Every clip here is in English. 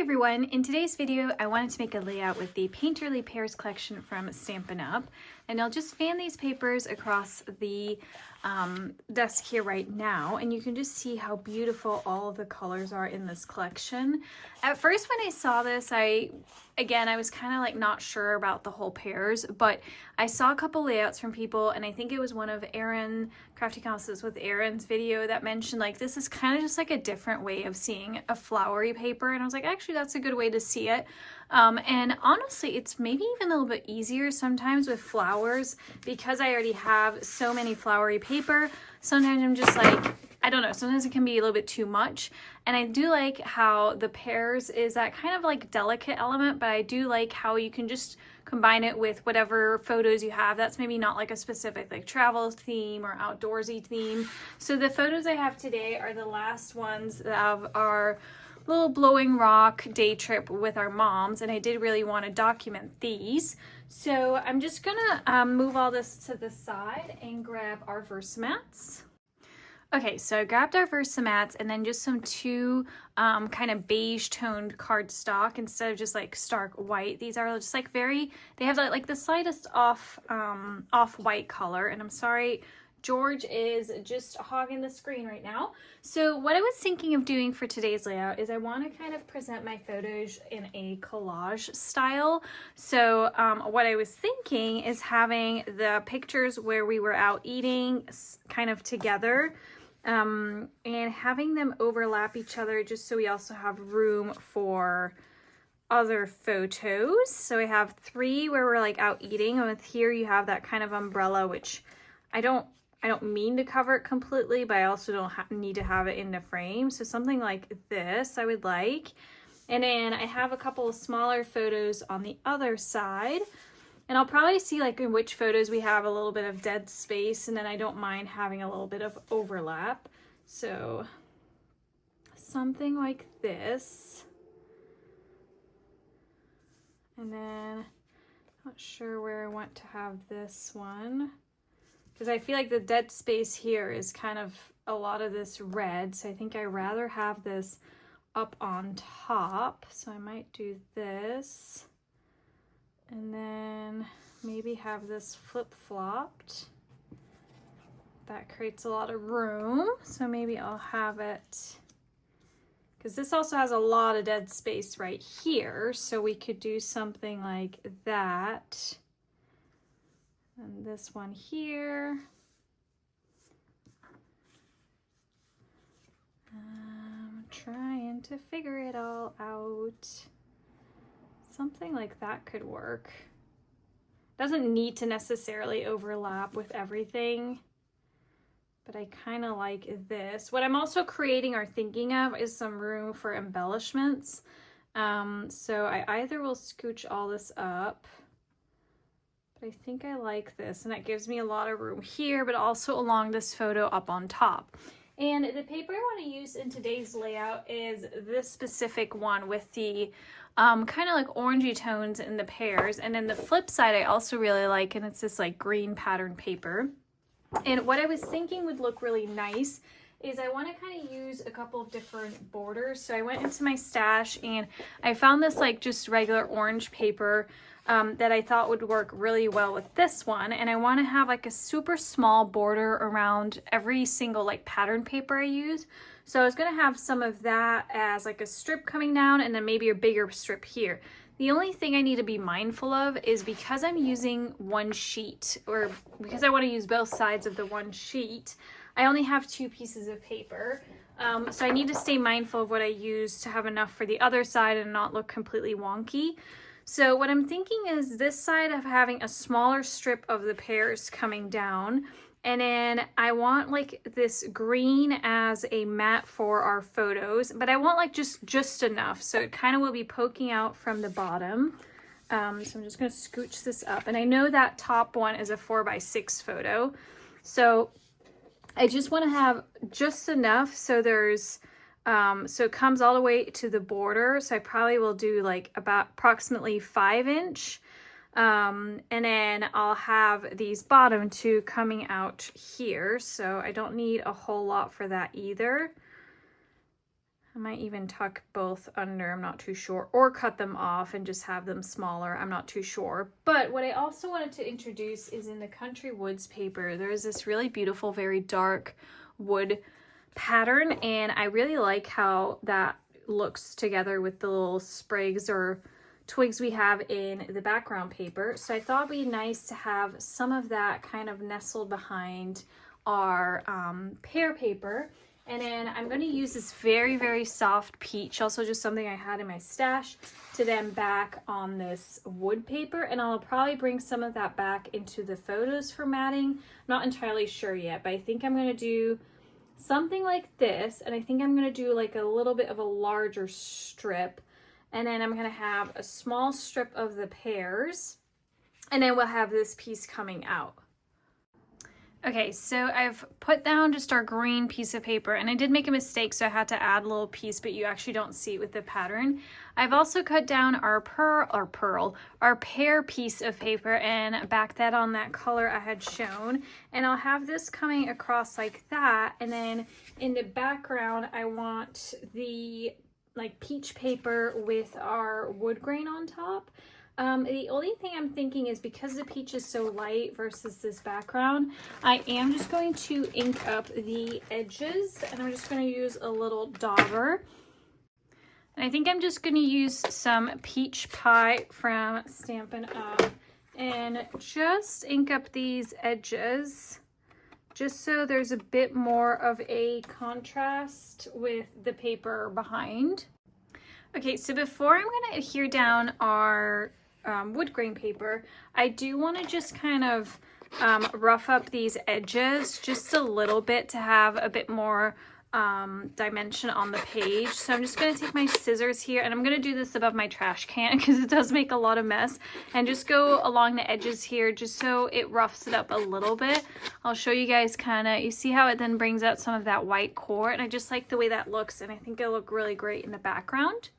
everyone, in today's video I wanted to make a layout with the Painterly Pears collection from Stampin' Up! And I'll just fan these papers across the desk here right now, and you can just see how beautiful all of the colors are in this collection. At first when I saw this, I was kind of like not sure about the whole pears, but I saw a couple layouts from people, and I think it was one of Erin, Crafty Houses with Erin's video that mentioned like this is kind of just like a different way of seeing a flowery paper, and I was like, actually that's a good way to see it. And honestly, it's maybe even a little bit easier sometimes with flowers because I already have so many flowery paper. Sometimes I'm just like, I don't know, sometimes it can be a little bit too much. And I do like how the pears is that kind of like delicate element, but I do like how you can just combine it with whatever photos you have. That's maybe not like a specific like travel theme or outdoorsy theme. So the photos I have today are the last ones of our little Blowing Rock day trip with our moms, and I did really want to document these. So I'm just gonna move all this to the side and grab our Versamats. Okay, so I grabbed our Versamats and then just some two kind of beige toned cardstock instead of just like stark white. These are just like they have like the slightest off white color, and I'm sorry, George is just hogging the screen right now. So what I was thinking of doing for today's layout is I want to kind of present my photos in a collage style. So what I was thinking is having the pictures where we were out eating kind of together, and having them overlap each other just so we also have room for other photos. So I have three where we're like out eating, and with here you have that kind of umbrella, which I don't mean to cover it completely, but I also don't need to have it in the frame. So something like this I would like. And then I have a couple of smaller photos on the other side. And I'll probably see like in which photos we have a little bit of dead space, and then I don't mind having a little bit of overlap. So something like this. And then not sure where I want to have this one, because I feel like the dead space here is kind of a lot of this red. So I think I'd rather have this up on top. So I might do this. And then maybe have this flip-flopped. That creates a lot of room. So maybe I'll have it, because this also has a lot of dead space right here. So we could do something like that. And this one here. I'm trying to figure it all out. Something like that could work. Doesn't need to necessarily overlap with everything, but I kind of like this. What I'm also creating or thinking of is some room for embellishments. So I either will scooch all this up, I think I like this, and that gives me a lot of room here, but also along this photo up on top. And the paper I want to use in today's layout is this specific one with the kind of like orangey tones in the pears. And then the flip side I also really like, and it's this like green pattern paper. And what I was thinking would look really nice is I want to kind of use a couple of different borders. So I went into my stash and I found this like just regular orange paper that I thought would work really well with this one, and I want to have like a super small border around every single like pattern paper I use. So I was going to have some of that as like a strip coming down, and then maybe a bigger strip here. The only thing I need to be mindful of is because I'm using one sheet, or because I want to use both sides of the one sheet, I only have two pieces of paper. So I need to stay mindful of what I use to have enough for the other side and not look completely wonky. So what I'm thinking is this side of having a smaller strip of the pears coming down, and then I want like this green as a mat for our photos, but I want like just enough, so it kind of will be poking out from the bottom. So I'm just going to scooch this up, and I know that top one is a 4x6 photo, so I just want to have just enough so there's so it comes all the way to the border. So I probably will do like about approximately 5-inch. And then I'll have these bottom two coming out here. So I don't need a whole lot for that either. I might even tuck both under, I'm not too sure, or cut them off and just have them smaller, I'm not too sure. But what I also wanted to introduce is in the Country Woods paper, there's this really beautiful, very dark wood pattern, and I really like how that looks together with the little sprigs or twigs we have in the background paper. So I thought it'd be nice to have some of that kind of nestled behind our pear paper. And then I'm going to use this very, very soft peach, also just something I had in my stash, to then back on this wood paper. And I'll probably bring some of that back into the photos for matting. I'm not entirely sure yet, but I think I'm going to do something like this. And I think I'm going to do like a little bit of a larger strip. And then I'm going to have a small strip of the pears. And then we'll have this piece coming out. Okay, so I've put down just our green piece of paper, and I did make a mistake, so I had to add a little piece, but you actually don't see it with the pattern. I've also cut down our pear piece of paper and back that on that color I had shown. And I'll have this coming across like that, and then in the background, I want the like peach paper with our wood grain on top. The only thing I'm thinking is because the peach is so light versus this background, I am just going to ink up the edges, and I'm just going to use a little dauber. And I think I'm just going to use some peach pie from Stampin' Up and just ink up these edges just so there's a bit more of a contrast with the paper behind. Okay, so before I'm going to adhere down our wood grain paper, I do want to just kind of rough up these edges just a little bit to have a bit more dimension on the page. So I'm just going to take my scissors here, and I'm going to do this above my trash can because it does make a lot of mess, and just go along the edges here just so it roughs it up a little bit. I'll show you guys kind of, you see how it then brings out some of that white core, and I just like the way that looks, and I think it'll look really great in the background.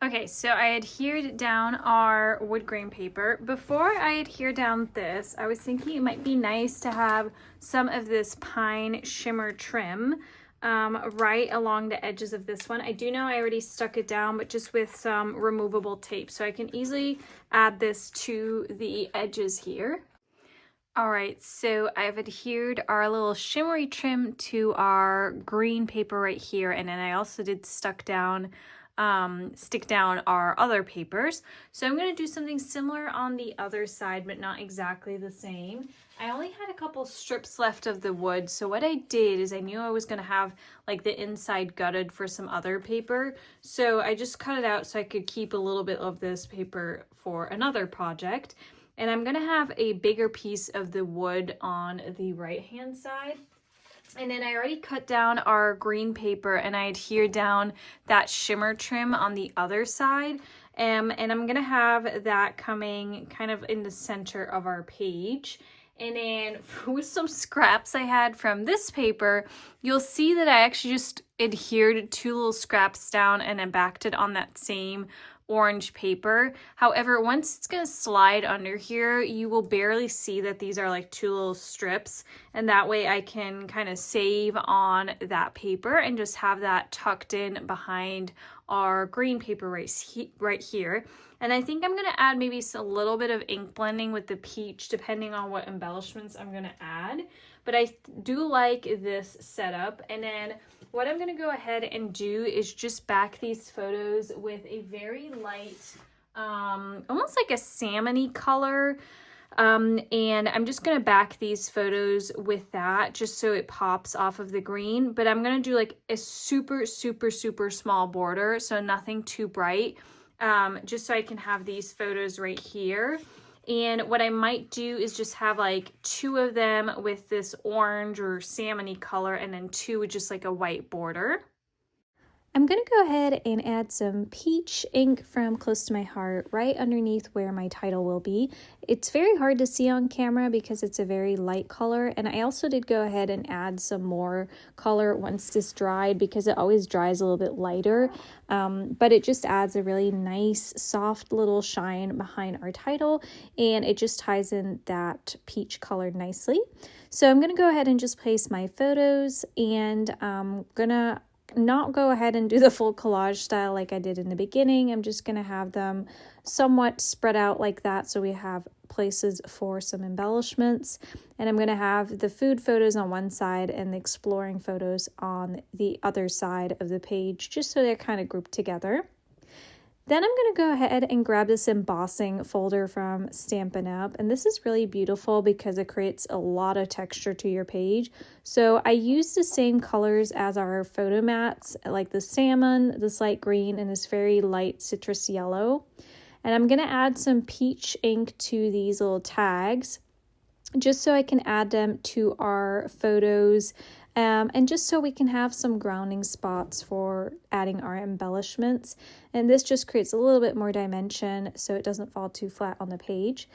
Okay, so I adhered down our wood grain paper. Before I adhere down this, I was thinking it might be nice to have some of this pine shimmer trim right along the edges of this one. I do know I already stuck it down, but just with some removable tape, so I can easily add this to the edges here. All right, so I've adhered our little shimmery trim to our green paper right here, and then I also did stick down our other papers. So I'm going to do something similar on the other side, but not exactly the same. I only had a couple strips left of the wood, so what I did is I knew I was going to have like the inside gutted for some other paper, so I just cut it out so I could keep a little bit of this paper for another project. And I'm going to have a bigger piece of the wood on the right hand side. And then I already cut down our green paper, and I adhered down that shimmer trim on the other side. And I'm going to have that coming kind of in the center of our page. And then with some scraps I had from this paper, you'll see that I actually just adhered 2 little scraps down and then backed it on that same orange paper. However, once it's going to slide under here, you will barely see that these are like 2 little strips, and that way I can kind of save on that paper and just have that tucked in behind our green paper right here. And I think I'm going to add maybe a little bit of ink blending with the peach depending on what embellishments I'm going to add, but I do like this setup. And then what I'm going to go ahead and do is just back these photos with a very light, almost like a salmon-y color. And I'm just going to back these photos with that just so it pops off of the green. But I'm going to do like a super, super, super small border, so nothing too bright, just so I can have these photos right here. And what I might do is just have like 2 of them with this orange or salmon-y color, and then 2 with just like a white border. I'm going to go ahead and add some peach ink from Close to My Heart right underneath where my title will be. It's very hard to see on camera because it's a very light color, and I also did go ahead and add some more color once this dried because it always dries a little bit lighter, but it just adds a really nice soft little shine behind our title, and it just ties in that peach color nicely. So I'm going to go ahead and just place my photos, and I'm going to not go ahead and do the full collage style like I did in the beginning. I'm just going to have them somewhat spread out like that so we have places for some embellishments. And I'm going to have the food photos on one side and the exploring photos on the other side of the page, just so they're kind of grouped together. Then I'm going to go ahead and grab this embossing folder from Stampin' Up! And this is really beautiful because it creates a lot of texture to your page. So I use the same colors as our photo mats, like the salmon, this light green, and this very light citrus yellow. And I'm going to add some peach ink to these little tags, just so I can add them to our photos. And just so we can have some grounding spots for adding our embellishments. And this just creates a little bit more dimension so it doesn't fall too flat on the page.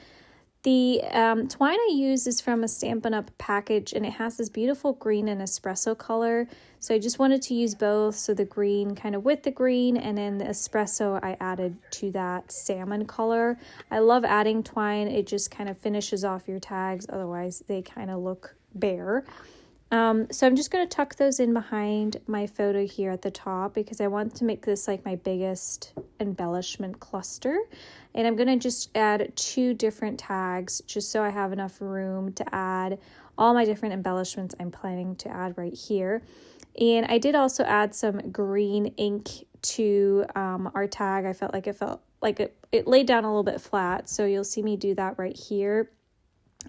The twine I use is from a Stampin' Up! Package, and it has this beautiful green and espresso color. So I just wanted to use both, so the green kind of with the green, and then the espresso I added to that salmon color. I love adding twine. It just kind of finishes off your tags, otherwise they kind of look bare. So I'm just going to tuck those in behind my photo here at the top because I want to make this like my biggest embellishment cluster. And I'm going to just add 2 different tags just so I have enough room to add all my different embellishments I'm planning to add right here. And I did also add some green ink to our tag. I felt like it laid down a little bit flat, so you'll see me do that right here.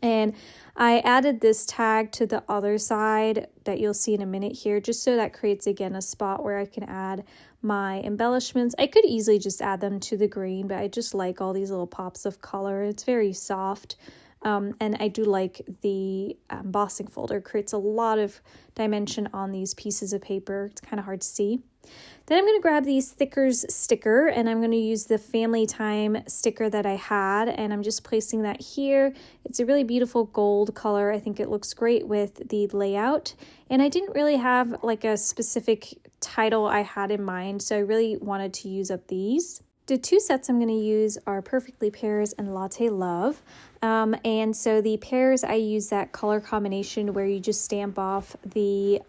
And I added this tag to the other side that you'll see in a minute here, just so that creates again a spot where I can add my embellishments. I could easily just add them to the green, but I just like all these little pops of color. It's very soft. And I do like the embossing folder. It creates a lot of dimension on these pieces of paper. It's kind of hard to see. Then I'm going to grab the Stickers sticker, and I'm going to use the Family Time sticker that I had, and I'm just placing that here. It's a really beautiful gold color. I think it looks great with the layout, and I didn't really have like a specific title I had in mind, so I really wanted to use up these. The 2 sets I'm going to use are Perfectly Pears and Latte Love. And so the pears, I use that color combination where you just stamp off the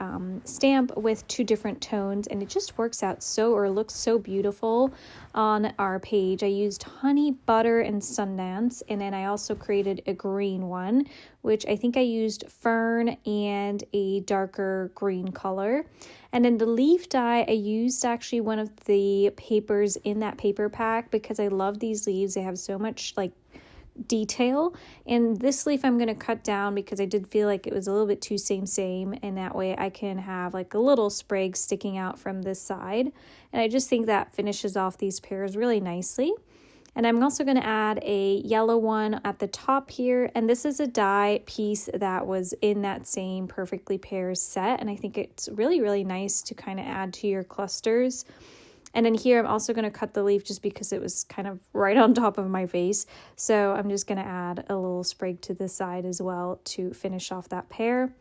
stamp with 2 different tones, and it just works out looks so beautiful on our page. I used Honey, Butter, and Sundance, and then I also created a green one, which I think I used Fern and a darker green color. And then the leaf die, I used actually one of the papers in that paper pack because I love these leaves. They have so much like detail, and this leaf I'm going to cut down because I did feel like it was a little bit too same, and that way I can have like a little sprig sticking out from this side, and I just think that finishes off these pears really nicely. And I'm also going to add a yellow one at the top here, and this is a die piece that was in that same Perfectly Pears set, and I think it's really, really nice to kind of add to your clusters. And then here I'm also going to cut the leaf just because it was kind of right on top of my face. So I'm just going to add a little sprig to the side as well to finish off that pear.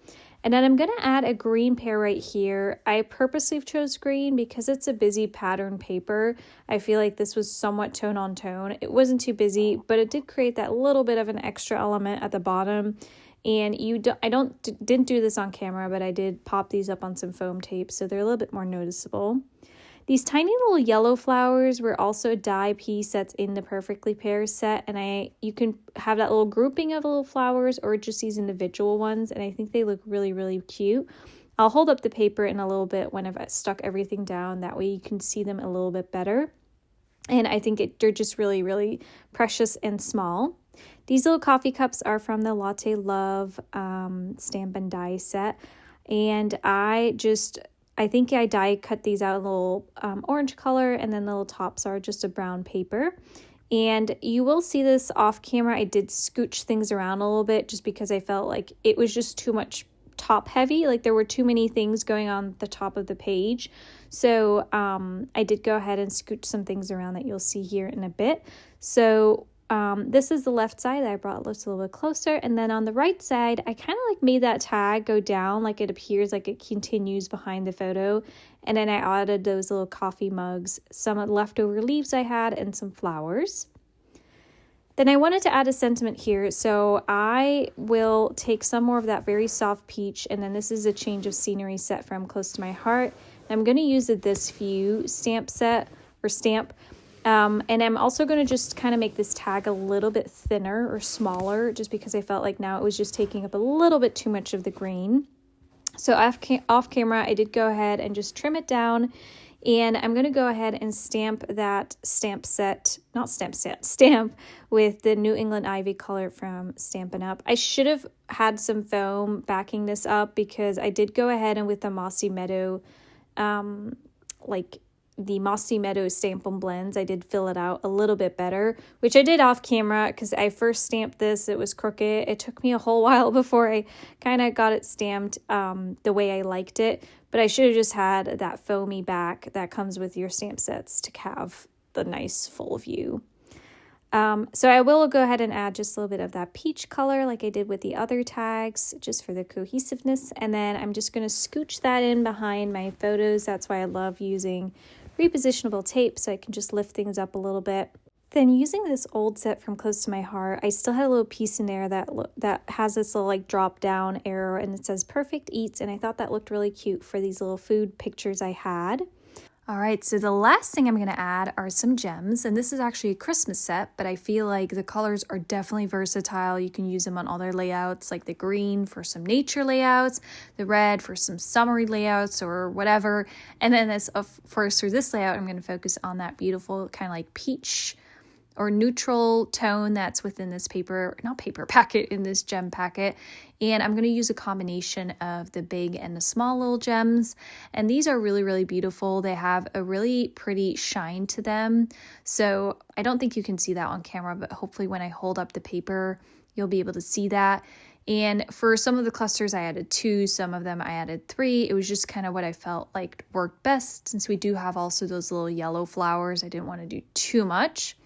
And then I'm going to add a green pear right here. I purposely chose green because it's a busy pattern paper. I feel like this was somewhat tone on tone. It wasn't too busy, but it did create that little bit of an extra element at the bottom. And I didn't do this on camera, but I did pop these up on some foam tape, so they're a little bit more noticeable. These tiny little yellow flowers were also a die piece that's in the Perfectly Pears set, and you can have that little grouping of little flowers or just these individual ones, and I think they look really, really cute. I'll hold up the paper in a little bit when I've stuck everything down, that way you can see them a little bit better. And I think they're just really, really precious and small. These little coffee cups are from the Latte Love Stamp and Die set, and I think I die cut these out a little orange color, and then the little tops are just a brown paper. And you will see this off camera. I did scooch things around a little bit just because I felt like it was just too much top heavy. Like there were too many things going on the top of the page. So I did go ahead and scooch some things around that you'll see here in a bit. So this is the left side that I brought this a little bit closer, and then on the right side I kind of like made that tag go down like it appears like it continues behind the photo, and then I added those little coffee mugs, some leftover leaves I had, and some flowers. Then I wanted to add a sentiment here, so I will take some more of that very soft peach, and then this is a change of scenery set from Close to My Heart. I'm going to use this Few stamp set or stamp. And I'm also going to just kind of make this tag a little bit thinner or smaller, just because I felt like now it was just taking up a little bit too much of the green. So off camera, I did go ahead and just trim it down, and I'm going to go ahead and stamp that stamp with the New England Ivy color from Stampin' Up. I should have had some foam backing this up, because I did go ahead and with the Mossy Meadow, the Mossy Meadow Stampin' Blends, I did fill it out a little bit better, which I did off camera because I first stamped this. It was crooked. It took me a whole while before I kind of got it stamped the way I liked it, but I should have just had that foamy back that comes with your stamp sets to have the nice full view. So I will go ahead and add just a little bit of that peach color like I did with the other tags, just for the cohesiveness. And then I'm just going to scooch that in behind my photos. That's why I love using repositionable tape, so I can just lift things up a little bit. Then using this old set from Close to My Heart, I still had a little piece in there that has this little like drop down arrow, and it says Perfect Eats, and I thought that looked really cute for these little food pictures I had. All right, so the last thing I'm going to add are some gems, and this is actually a Christmas set, but I feel like the colors are definitely versatile. You can use them on all their layouts, like the green for some nature layouts, the red for some summery layouts or whatever, and then for this layout, I'm going to focus on that beautiful kind of like peach or neutral tone that's within this in this gem packet. And I'm going to use a combination of the big and the small little gems. And these are really, really beautiful. They have a really pretty shine to them. So I don't think you can see that on camera, but hopefully when I hold up the paper, you'll be able to see that. And for some of the clusters, I added 2, some of them I added 3. It was just kind of what I felt like worked best. Since we do have also those little yellow flowers, I didn't want to do too much.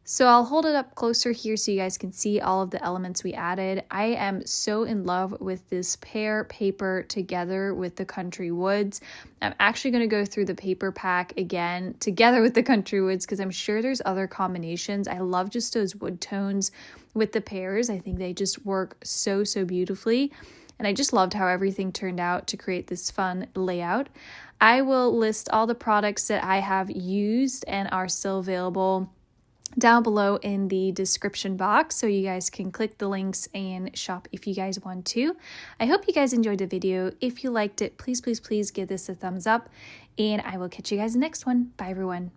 So I'll hold it up closer here so you guys can see all of the elements we added. I am so in love with this pear paper together with the Country Woods. I'm actually going to go through the paper pack again together with the Country Woods because I'm sure there's other combinations. I love just those wood tones with the pears. I think they just work so, so beautifully. And I just loved how everything turned out to create this fun layout. I will list all the products that I have used and are still available down below in the description box, so you guys can click the links and shop if you guys want to. I hope you guys enjoyed the video. If you liked it, please, please, please give this a thumbs up, and I will catch you guys in the next one. Bye, everyone.